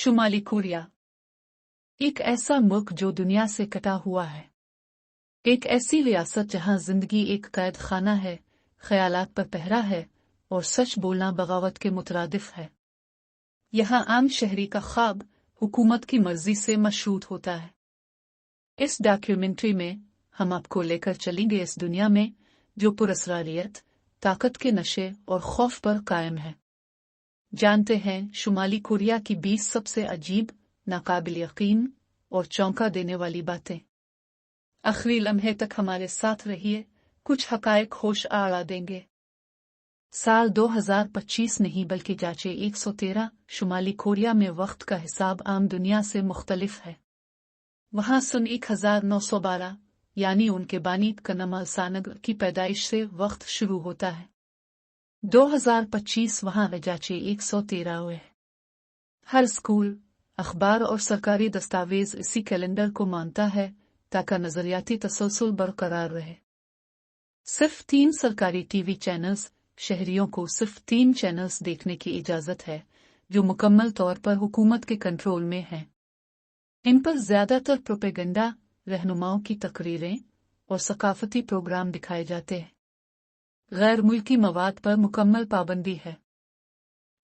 शुमाली Korea एक ऐसा मुल्क जो दुनिया से कटा हुआ है। एक ऐसी रियासत जहां जिंदगी एक कैद खाना है, ख्यालात पर पहरा है और सच बोलना बगावत के मुतरादिफ है। यहाँ आम शहरी का ख्वाब हुकूमत की मर्जी से मशरूत होता है। इस डॉक्यूमेंट्री में हम आपको लेकर चलेंगे इस दुनिया में जो पुरअसरारियत, ताकत के नशे और खौफ पर कायम है। जानते हैं शुमाली कोरिया की 20 सबसे अजीब, नाकाबिल यकीन और चौंका देने वाली बातें। आखिरी लम्हे तक हमारे साथ रहिए, कुछ हकायक होश आड़ा देंगे। साल 2025 नहीं बल्कि जाचे 113 शुमाली कोरिया में वक्त का हिसाब आम दुनिया से मुख्तलिफ है। वहां सन 1912 यानी उनके बानी कनम अल-सानग की पैदाइश से वक्त शुरू होता है। 2025 वहां रजाचे 113 हुए। हर स्कूल, अखबार और सरकारी दस्तावेज इसी कैलेंडर को मानता है ताकि नजरियाती तसलसल बरकरार रहे। सिर्फ 3 सरकारी टीवी चैनल्स, शहरियों को सिर्फ 3 चैनल्स देखने की इजाजत है जो मुकम्मल तौर पर हुकूमत के कंट्रोल में हैं। इन पर ज्यादातर प्रोपेगेंडा, रहनुमाओं की तकरीरें और सकाफती प्रोग्राम दिखाए जाते हैं। गैर मुल्की मवाद पर मुकम्मल पाबंदी है।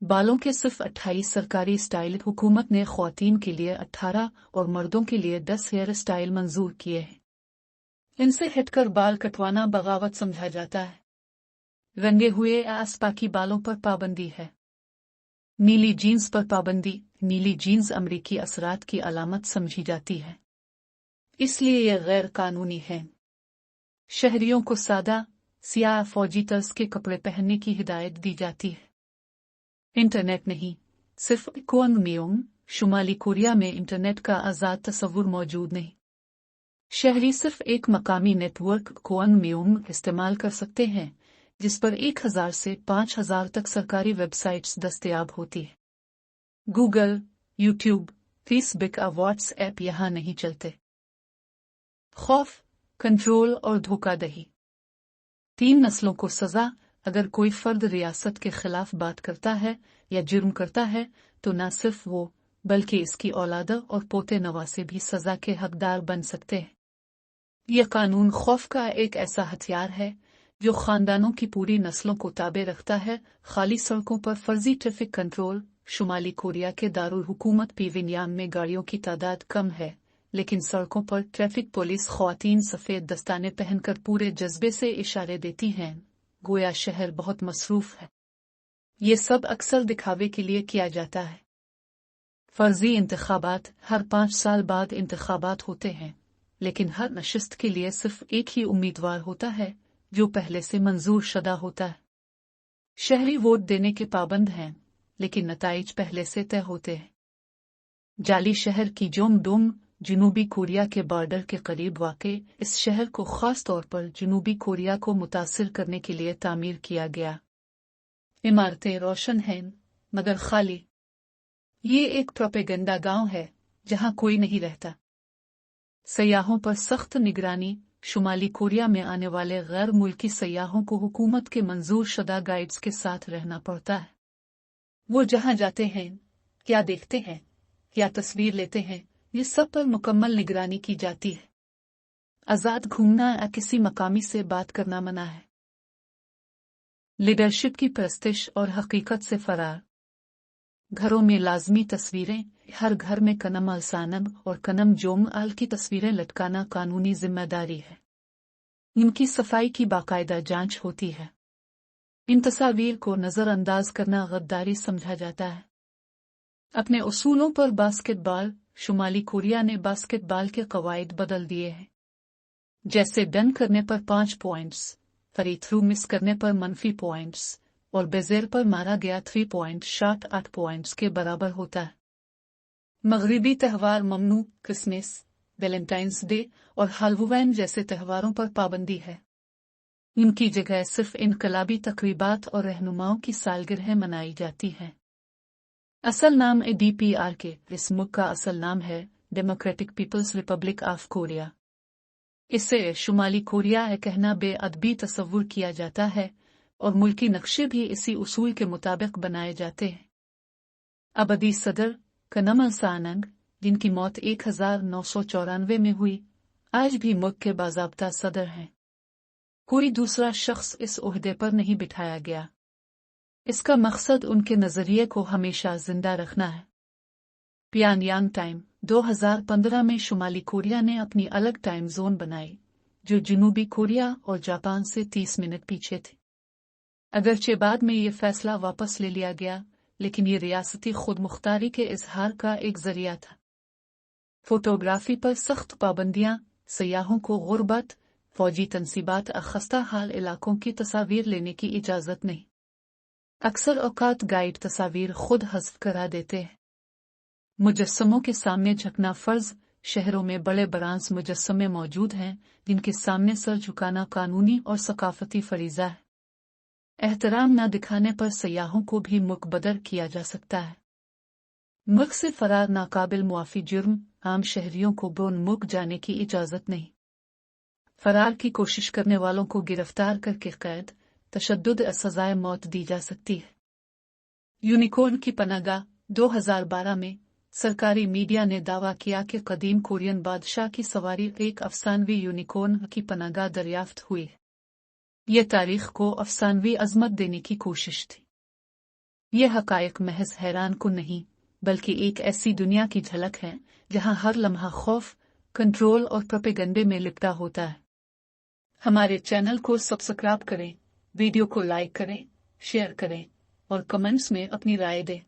बालों के सिर्फ 28 सरकारी स्टाइल हुकूमत ने ख्वातीन के लिए 18 और मर्दों के लिए 10 हेयर स्टाइल मंजूर किए हैं। इनसे हटकर बाल कटवाना बगावत समझा जाता है। रंगे हुए आसपाकी बालों पर पाबंदी है। नीली जीन्स पर पाबंदी। नीली जीन्स अमरीकी असरात की अलामत समझी जाती है, इसलिए यह गैर कानूनी है। शहरियों को सादा, सियाह फौजी तर्ज के कपड़े पहनने की हिदायत दी जाती है। इंटरनेट नहीं, सिर्फ क्वांगम्योंग शुमाली कोरिया में इंटरनेट का आज़ाद तस्वुर मौजूद नहीं। शहरी सिर्फ एक मकामी नेटवर्क क्वांगम्योंग इस्तेमाल कर सकते हैं जिस पर 1000 से 5000 तक सरकारी वेबसाइट्स दस्तयाब होती है। गूगल, यूट्यूब, फेसबुक और व्हाट्सएप यहां नहीं चलते। खौफ, कंट्रोल और धोखाधड़ी। 3 नस्लों को सजा। अगर कोई फर्द रियासत के खिलाफ बात करता है या जुर्म करता है तो न सिर्फ वो बल्कि इसकी औलाद और पोते नवासे भी सजा के हकदार बन सकते हैं। यह कानून खौफ का एक ऐसा हथियार है जो खानदानों की पूरी नस्लों को ताबे रखता है। खाली सड़कों पर फर्जी ट्रैफिक कंट्रोल। शुमाली कोरिया के दारुल हुकूमत पिविन्यान में गाड़ियों की तादाद कम है, लेकिन सड़कों पर ट्रैफिक पुलिस ख्वातीन सफेद दस्ताने पहनकर पूरे जज्बे से इशारे देती हैं, गोया शहर बहुत मसरूफ है। ये सब अक्सर दिखावे के लिए किया जाता है। फर्जी इंतखाबात। हर 5 साल बाद इंतखाबात होते हैं, लेकिन हर नशिस्त के लिए सिर्फ एक ही उम्मीदवार होता है जो पहले से मंजूर शुदा होता है। शहरी वोट देने के पाबंद हैं, लेकिन नताइज पहले से तय होते हैं। जाली शहर की जोंगडोंग जनूबी कोरिया के बॉर्डर के करीब वाक़े इस शहर को खास तौर पर जनूबी कोरिया को मुतासिर करने के लिए तामीर किया गया। इमारतें रोशन हैं मगर खाली। ये एक प्रोपेगेंडा गांव है जहां कोई नहीं रहता। सयाहों पर सख्त निगरानी। शुमाली कोरिया में आने वाले गैर मुल्की सयाहों को हुकूमत के मंजूर शुदा गाइड्स के साथ रहना पड़ता है। वो जहां जाते हैं, क्या देखते हैं, क्या तस्वीर लेते हैं, ये सब पर मुकम्मल निगरानी की जाती है। आजाद घूमना या किसी मकामी से बात करना मना है। लीडरशिप की परस्तिश और हकीकत से फरार। घरों में लाजमी तस्वीरें। हर घर में कनम अल-सानग और कनम जोंग-अल की तस्वीरें लटकाना कानूनी जिम्मेदारी है। इनकी सफाई की बाकायदा जांच होती है। इन तस्वीर को नजरअंदाज करना गद्दारी समझा जाता है। अपने उसूलों पर बास्केटबॉल। शुमाली कोरिया ने बास्केटबॉल के कवायद बदल दिए हैं। जैसे डन करने पर 5 पॉइंट्स, फ्री थ्रू मिस करने पर -, पॉइंट्स और बेजेर पर मारा गया 3 पॉइंट शॉट 8 पॉइंट्स के बराबर होता है। मगरिबी त्यौहार ममनू। क्रिसमस, वैलेंटाइंस डे और हालोवीन जैसे त्योहारों पर पाबंदी है। इनकी जगह सिर्फ इनकलाबी तकरीबात और रहनुमाओं की सालगिरह मनाई जाती हैं। असल नाम DPR के इस मुल्क का असल नाम है Democratic People's Republic of Korea. इसे शुमाली कोरिया कहना बेअदबी तस्वुर किया जाता है और मुल्की नक्शे भी इसी उसूल के मुताबिक बनाए जाते हैं। अबदी सदर, कनम सानंग, जिनकी मौत 1994 में हुई, आज भी मुल्क के बाज़ाब्ता सदर हैं। कोई दूसरा शख्स इस ओहदे पर नहीं बिठाया गया। इसका मकसद उनके नज़रिए को हमेशा जिंदा रखना है। प्यानयांग टाइम 2015 में शुमाली कोरिया ने अपनी अलग टाइम जोन बनाई, जो जनूबी कोरिया और जापान से 30 मिनट पीछे थी। अगरचे बाद में ये फैसला वापस ले लिया गया, लेकिन ये रियासती खुदमुख्तारी के इजहार का एक जरिया था। फोटोग्राफी पर सख्त पाबंदियां, सयाहों को गुर्बत, फौजी तनसीबात और खस्ता हाल इलाकों की तस्वीर लेने की इजाज़त नहीं। अक्सर औकात गाइड तस्वीर खुद हज़फ करा देते हैं। मुजस्समों के सामने झुकना फ़र्ज। शहरों में बड़े ब्रांस मुजस्समे मौजूद हैं, जिनके सामने सर झुकाना कानूनी और सकाफती फरीज़ा है। एहतराम न दिखाने पर सयाहों को भी मुकबदर किया जा सकता है। मुल्क से फरार नाकाबिल मुआफ़ी जुर्म, आम शहरियों को बोन मुल्क जाने की इजाज़त नहीं। फरार की कोशिश करने वालों को गिरफ्तार करके कैद, तशद्दुद सजाए मौत दी जा सकती है। यूनिकॉर्न की पनाहगाह 2012 में सरकारी मीडिया ने दावा किया कि कदीम कोरियन बादशाह की सवारी एक अफसानवी यूनिकॉर्न की पनाहगाह दरियाफ्त हुई। यह तारीख को अफसानवी अजमत देने की कोशिश थी। यह हकायक महज हैरान कुन नहीं, बल्कि एक ऐसी दुनिया की झलक है जहां हर लम्हा खौफ, कंट्रोल और प्रोपेगेंडे में लिपटा होता है। हमारे चैनल को सब्सक्राइब करें, वीडियो को लाइक करें, शेयर करें और कमेंट्स में अपनी राय दें।